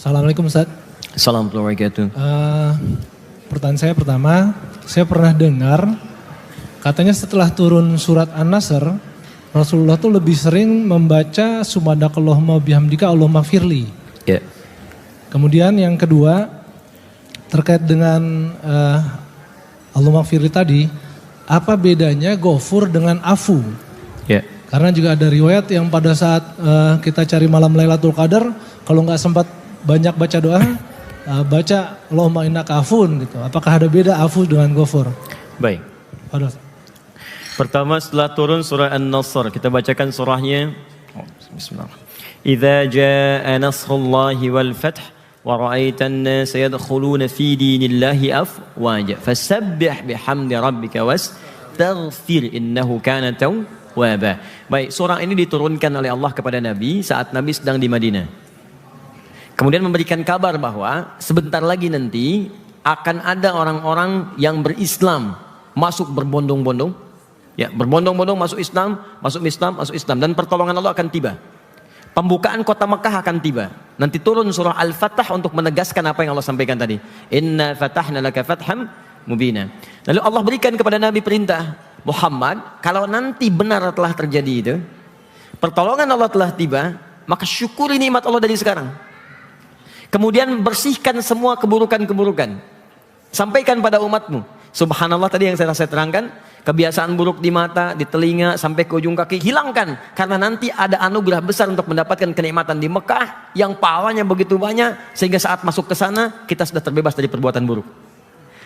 Assalamualaikum Ustaz. Assalamualaikum warahmatullahi wabarakatuh. Pertanyaan saya pertama, saya pernah dengar katanya setelah turun surat An-Nasr, Rasulullah tuh lebih sering membaca Subhanakallahumma bihamdika Allahumma firli. Ya. Kemudian yang kedua, terkait dengan Allahumma firli tadi, apa bedanya Ghafur dengan Afu? Ya. Karena juga ada riwayat yang pada saat kita cari malam Lailatul Qadar, kalau nggak sempat banyak baca doa, baca Allahumma innaka afun gitu. Apakah ada beda Afu dengan Ghafur? Baik. Aduh. Pertama setelah turun surah An-Nasr, kita bacakan surahnya. Bismillah. Idza jaa nasrullahi wal fath wa ra'aitan nasa yadkhuluna fi dinillahi afwaja fasabbih bihamdi rabbika wastaghfir innahu kana tawwaba. Baik, surah ini diturunkan oleh Allah kepada Nabi saat Nabi sedang di Madinah. Kemudian memberikan kabar bahwa sebentar lagi nanti akan ada orang-orang yang berislam, masuk berbondong-bondong, ya berbondong-bondong masuk Islam, dan pertolongan Allah akan tiba. Pembukaan kota Mekah akan tiba. Nanti turun surah Al-Fatah untuk menegaskan apa yang Allah sampaikan tadi. Inna fatahna laka fatham mubina. Lalu Allah berikan kepada Nabi perintah, Muhammad, kalau nanti benar telah terjadi itu, pertolongan Allah telah tiba, maka syukuri nikmat Allah dari sekarang. Kemudian bersihkan semua keburukan-keburukan. Sampaikan pada umatmu. Subhanallah tadi yang saya terangkan, kebiasaan buruk di mata, di telinga, sampai ke ujung kaki, hilangkan. Karena nanti ada anugerah besar untuk mendapatkan kenikmatan di Mekah, yang pahalanya begitu banyak, sehingga saat masuk ke sana, kita sudah terbebas dari perbuatan buruk.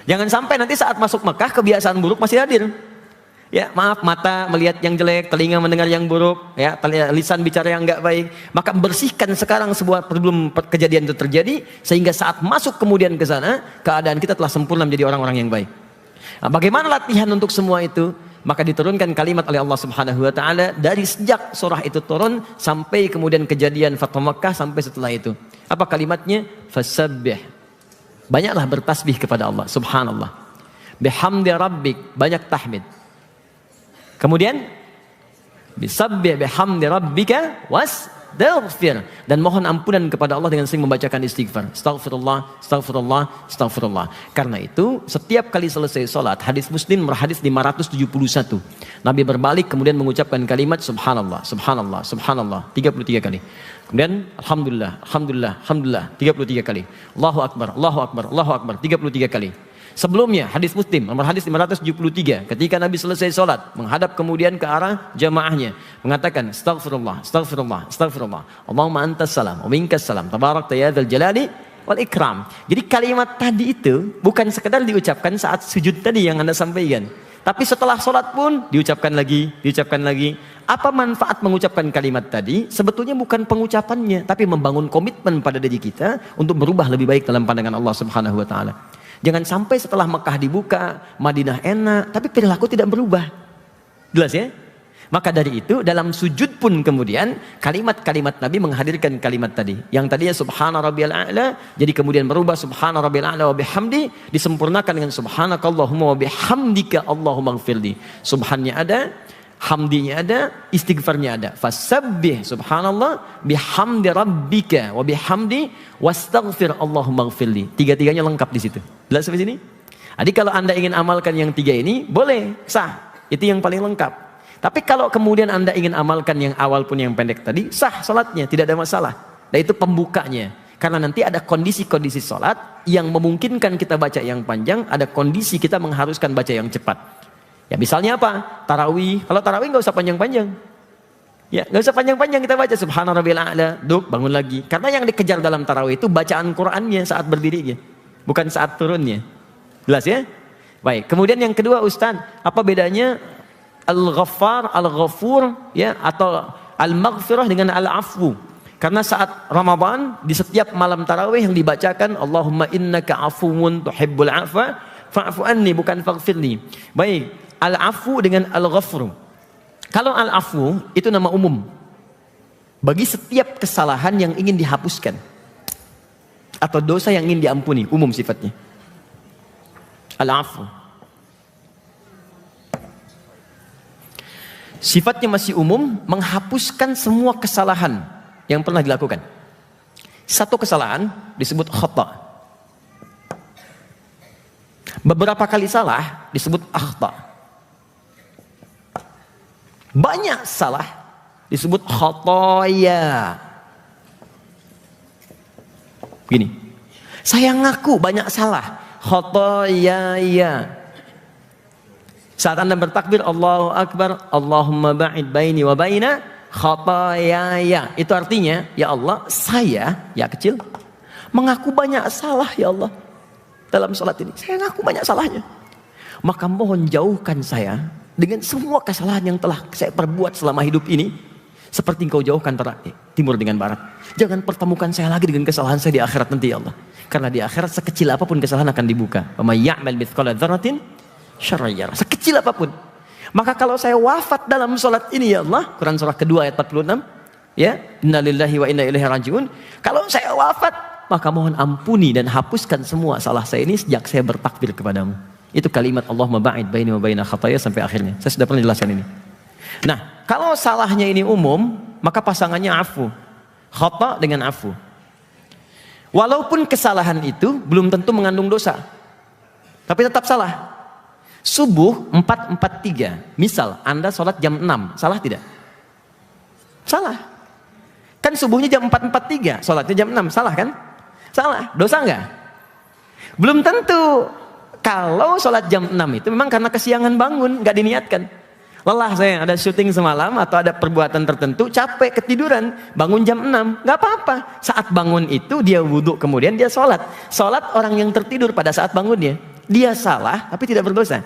Jangan sampai nanti saat masuk Mekah, kebiasaan buruk masih hadir. Ya, maaf, mata melihat yang jelek, telinga mendengar yang buruk, ya, lisan bicara yang enggak baik. Maka bersihkan sekarang sebelum kejadian itu terjadi, sehingga saat masuk kemudian ke sana, keadaan kita telah sempurna menjadi orang-orang yang baik. Nah, bagaimana latihan untuk semua itu? Maka diturunkan kalimat oleh Allah Subhanahu wa taala dari sejak surah itu turun sampai kemudian kejadian Fathu Makkah sampai setelah itu. Apa kalimatnya? Fasabbih. Banyaklah bertasbih kepada Allah, subhanallah. Bihamdi rabbik, banyak tahmid. Kemudian bisabbih bihamdi rabbika wastaghfir, dan mohon ampunan kepada Allah dengan sering membacakan istighfar. Astaghfirullah, astaghfirullah, astaghfirullah. Karena itu setiap kali selesai salat, hadis Muslim hadis 571, Nabi berbalik kemudian mengucapkan kalimat subhanallah, subhanallah, subhanallah 33 kali. Kemudian alhamdulillah, alhamdulillah, alhamdulillah 33 kali. Allahu akbar, Allahu akbar, Allahu akbar 33 kali. Sebelumnya hadis Muslim nomor hadis 573, ketika Nabi selesai sholat menghadap kemudian ke arah jamaahnya mengatakan astaghfirullah, astaghfirullah, astaghfirullah, Allahumma antas salam wa minkas salam tabarakta ya dzal jalali wal ikram. Jadi kalimat tadi itu bukan sekedar diucapkan saat sujud tadi yang Anda sampaikan, tapi setelah sholat pun diucapkan lagi, diucapkan lagi. Apa manfaat mengucapkan kalimat tadi? Sebetulnya bukan pengucapannya, tapi membangun komitmen pada diri kita untuk berubah lebih baik dalam pandangan Allah Subhanahu wa taala. Jangan sampai setelah Mekah dibuka, Madinah enak, tapi perilaku tidak berubah. Jelas ya? Maka dari itu dalam sujud pun kemudian kalimat-kalimat Nabi menghadirkan kalimat tadi. Yang tadinya subhana rabbiyal a'la, jadi kemudian berubah subhana rabbiyal a'la wa bihamdi, disempurnakan dengan subhanakallahumma wa bihamdika Allahumma ighfirli. Subhannya ada, hamdinya ada, istighfarnya ada. Fasabbih subhanallah bihamdi rabbika wa bihamdi wastaghfir Allahumma ighfirli. Tiga-tiganya lengkap di situ. Jelas sampai sini? Jadi kalau Anda ingin amalkan yang tiga ini, boleh, sah. Itu yang paling lengkap. Tapi kalau kemudian Anda ingin amalkan yang awal pun yang pendek tadi, sah salatnya, tidak ada masalah. Dan itu pembukanya. Karena nanti ada kondisi-kondisi salat yang memungkinkan kita baca yang panjang, ada kondisi kita mengharuskan baca yang cepat. Ya misalnya apa? Tarawih. Kalau tarawih nggak usah panjang-panjang. Ya nggak usah panjang-panjang kita baca subhana rabbil a'la, duk bangun lagi. Karena yang dikejar dalam tarawih itu bacaan Qur'annya saat berdirinya, bukan saat turunnya. Jelas ya? Baik. Kemudian yang kedua Ustaz, apa bedanya Al-Ghaffar, Al-Ghafur, ya, atau Al-Maghfirah dengan Al-Afwu? Karena saat Ramadan di setiap malam tarawih yang dibacakan Allahumma innaka afuwun tuhibbul afwa fa'fu anni, bukan faghfirli. Baik, Al-Afwu dengan Al-Ghafur. Kalau Al-Afwu itu nama umum bagi setiap kesalahan yang ingin dihapuskan atau dosa yang ingin diampuni, umum sifatnya. Al-Afwu sifatnya masih umum, menghapuskan semua kesalahan yang pernah dilakukan. Satu kesalahan disebut khata. Beberapa kali salah disebut akhta. Banyak salah disebut khotoya. Gini, saya ngaku banyak salah, khotoya ya. Saat Anda bertakbir Allahu Akbar, Allahumma ba'id baini wa baina khotoyaya. Itu artinya, ya Allah, saya, ya kecil, mengaku banyak salah ya Allah. Dalam sholat ini, saya ngaku banyak salahnya. Maka mohon jauhkan saya dengan semua kesalahan yang telah saya perbuat selama hidup ini. Seperti engkau jauhkan antara timur dengan barat. Jangan pertemukan saya lagi dengan kesalahan saya di akhirat nanti ya Allah. Karena di akhirat sekecil apapun kesalahan akan dibuka. Wa may ya'mal mithqala dzarratin syarran yarah. Sekecil apapun. Maka kalau saya wafat dalam sholat ini ya Allah, Quran surah kedua ayat 46, ya, innalillahi wa inna ilaihi rajiun. Kalau saya wafat, maka mohon ampuni dan hapuskan semua salah saya ini sejak saya bertakbir kepadamu. Itu kalimat Allahumma ba'id baini wa baina khataya sampai akhirnya. Saya sudah pernah jelaskan ini. Nah, kalau salahnya ini umum, maka pasangannya afu. Khata dengan afu. Walaupun kesalahan itu belum tentu mengandung dosa. Tapi tetap salah. Subuh 4.43. Misal Anda sholat jam 6. Salah tidak? Salah. Kan subuhnya jam 4.43. Sholatnya jam 6. Salah kan? Salah. Dosa enggak? Belum tentu. Kalau sholat jam 6 itu memang karena kesiangan bangun. Enggak diniatkan. Lelah saya ada syuting semalam atau ada perbuatan tertentu, capek, ketiduran, bangun jam 6, nggak apa-apa. Saat bangun itu dia wudhu, kemudian dia sholat. Sholat orang yang tertidur pada saat bangunnya, dia salah tapi tidak berdosa.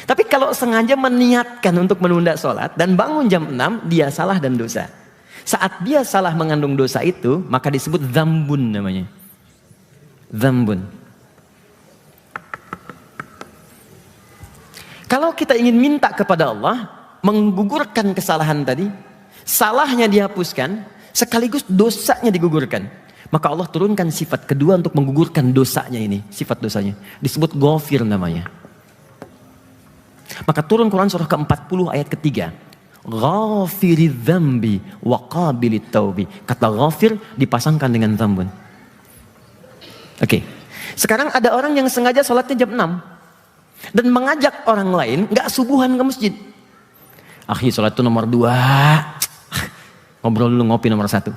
Tapi kalau sengaja meniatkan untuk menunda sholat dan bangun jam 6, dia salah dan dosa. Saat dia salah mengandung dosa itu, maka disebut dzambun namanya. Dzambun. Kalau kita ingin minta kepada Allah menggugurkan kesalahan tadi, salahnya dihapuskan, sekaligus dosanya digugurkan. Maka Allah turunkan sifat kedua untuk menggugurkan dosanya ini, sifat dosanya. Disebut Ghafir namanya. Maka turun Quran surah ke-40 ayat ketiga. Ghafiriz dzambi wa qabilit taubi. Kata ghafir dipasangkan dengan dzambun. Oke. Sekarang ada orang yang sengaja sholatnya jam 6. Dan mengajak orang lain nggak subuhan ke masjid. Akhi, sholat itu nomor 2. Ngobrol dulu, ngopi nomor 1.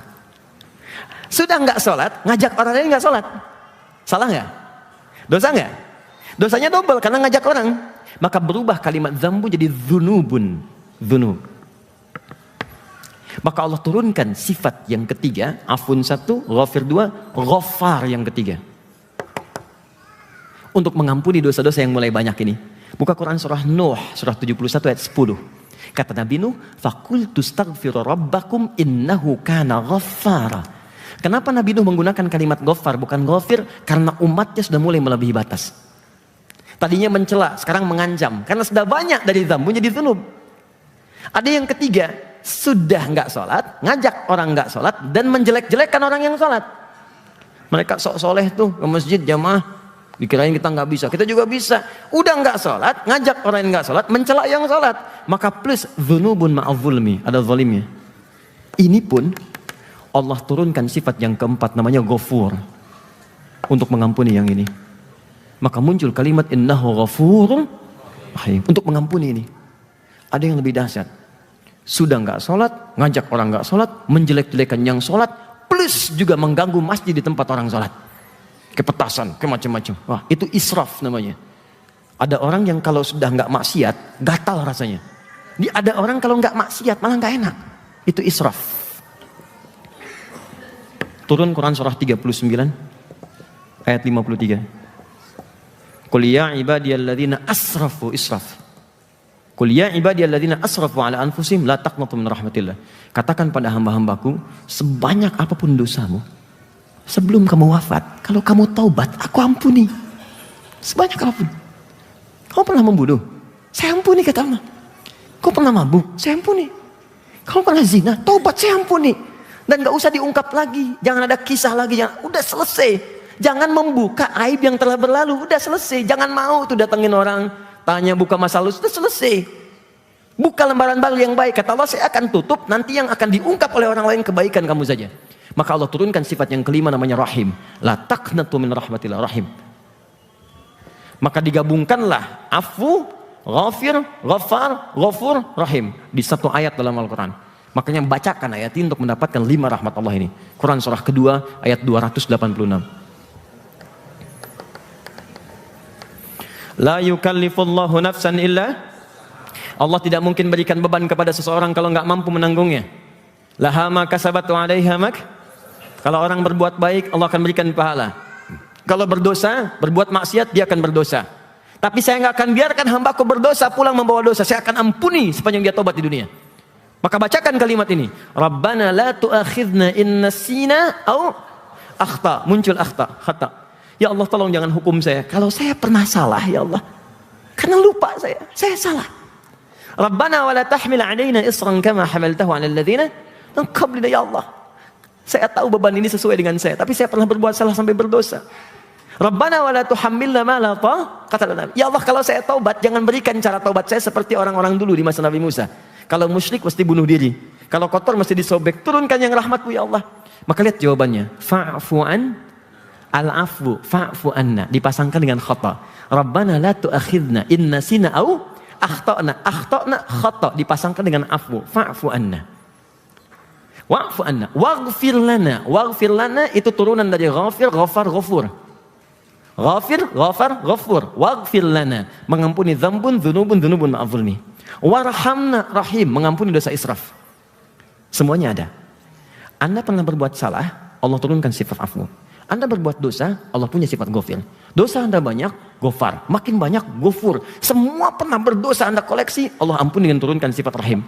Sudah nggak sholat, ngajak orang lain nggak sholat. Salah nggak? Dosa nggak? Dosanya double karena ngajak orang. Maka berubah kalimat dzambu jadi dzunubun. Dzunub. Maka Allah turunkan sifat yang ketiga, afun 1, ghafir 2, ghaffar yang ketiga. Untuk mengampuni dosa-dosa yang mulai banyak ini. Buka Quran surah Nuh, surah 71 ayat 10. Kata Nabi Nuh, "Faqultu astaghfiru rabbakum innahu kana ghaffara." Kenapa Nabi Nuh menggunakan kalimat ghaffar bukan ghafir? Karena umatnya sudah mulai melebihi batas. Tadinya mencela, sekarang mengancam. Karena sudah banyak dari dzambu jadi dzunub. Ada yang ketiga, sudah enggak sholat, ngajak orang enggak sholat, dan menjelek-jelekkan orang yang sholat. Mereka sok soleh tuh ke masjid jamaah. Dikirain kita nggak bisa, kita juga bisa. Udah nggak sholat, ngajak orang yang nggak sholat, mencela yang sholat. Maka plus dzunubun ma'adzulmi, ada zalimnya. Ini pun Allah turunkan sifat yang keempat namanya Ghafur untuk mengampuni yang ini. Maka muncul kalimat innahu ghafurun rahim untuk mengampuni ini. Ada yang lebih dahsyat. Sudah nggak sholat, ngajak orang nggak sholat, menjelek-jelekan yang sholat, plus juga mengganggu masjid di tempat orang sholat. Kepetasan, macam-macam. Wah, itu israf namanya. Ada orang yang kalau sudah nggak maksiat, gatal rasanya. Ada orang kalau nggak maksiat malah nggak enak. Itu israf. Turun Quran surah 39 ayat 53. Qul ya ibadiyalladzina asrafu israf. Qul ya ibadiyalladzina asrafu ala anfusihim la taqnatu min rahmatillah. Katakan pada hamba-hambaku, sebanyak apapun dosamu, sebelum kamu wafat, kalau kamu taubat, aku ampuni. Sebanyak apapun. Kamu pernah membunuh? Saya ampuni kata Allah. Kau pernah mabuk? Saya ampuni. Kamu pernah zina? Taubat, saya ampuni. Dan gak usah diungkap lagi. Jangan ada kisah lagi. Udah selesai. Jangan membuka aib yang telah berlalu. Udah selesai. Jangan mau tuh datengin orang, tanya buka masa lalu. Sudah selesai. Buka lembaran baru yang baik. Kata Allah, saya akan tutup. Nanti yang akan diungkap oleh orang lain kebaikan kamu saja. Maka Allah turunkan sifat yang kelima namanya Rahim. La taqnatu min rahmatillah, Rahim. Maka digabungkanlah afu, ghafir, ghafar, ghafur, Rahim di satu ayat dalam Al-Quran. Makanya bacakan ayat ini untuk mendapatkan 5 rahmat Allah ini. Quran surah kedua ayat 286. La yukallifullahu nafsan illa, Allah tidak mungkin berikan beban kepada seseorang kalau nggak mampu menanggungnya. Laha ma kasabat wa 'alaiha mak. Kalau orang berbuat baik, Allah akan berikan pahala. Kalau berdosa, berbuat maksiat, dia akan berdosa. Tapi saya nggak akan biarkan hambaku berdosa pulang membawa dosa. Saya akan ampuni sepanjang dia tobat di dunia. Maka bacakan kalimat ini. Rabbana la tu'akhidna in nasina au akhta. Muncul akhta, khata. Ya Allah, tolong jangan hukum saya kalau saya pernah salah, ya Allah. Karena lupa saya salah. Rabbana wa la tahmil 'alaina isran kama hamaltahu 'alal ladzina min qablina, ya Allah. Saya tahu beban ini sesuai dengan saya, tapi saya pernah berbuat salah sampai berdosa. Rabbana wa la tuhammilna ma la taqata lana. Ya Allah, kalau saya taubat, jangan berikan cara taubat saya seperti orang-orang dulu di masa Nabi Musa. Kalau musyrik mesti bunuh diri, kalau kotor mesti disobek. Turunkan yang rahmat-Mu, ya Allah. Maka lihat jawabannya. Fa'fu an al-afwu fa'fu anna, dipasangkan dengan khata. Rabbana la tu'akhidna in nasina au akhtana. Akhtana khata dipasangkan dengan afwu, fa'fu anna. Wa'fu anna, waghfir lana. Waghfir lana itu turunan dari ghafir, ghafar, ghafur. Ghafir, ghafar, ghafur. Waghfir lana, mengampuni dzambun, dzunubun, dzunubun ma'afulni. Warhamna, rahim, mengampuni dosa israf. Semuanya ada. Anda pernah berbuat salah, Allah turunkan sifat afwu. Anda berbuat dosa, Allah punya sifat ghafir. Dosa Anda banyak, ghafar. Makin banyak, ghafur. Semua pernah berdosa Anda koleksi, Allah ampuni dengan turunkan sifat rahim.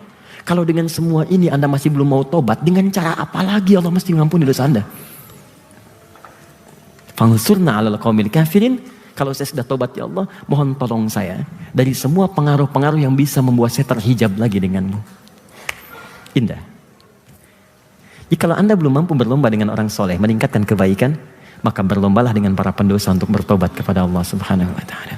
Kalau dengan semua ini Anda masih belum mau tobat, dengan cara apa lagi Allah mesti mengampuni dosa Anda? Fansurna 'alal qaumil kafirin. Kalau saya sudah tobat, ya Allah, mohon tolong saya dari semua pengaruh-pengaruh yang bisa membuat saya terhijab lagi denganmu. Indah. Jika Anda belum mampu berlomba dengan orang soleh meningkatkan kebaikan, maka berlombalah dengan para pendosa untuk bertobat kepada Allah Subhanahu wa ta'ala.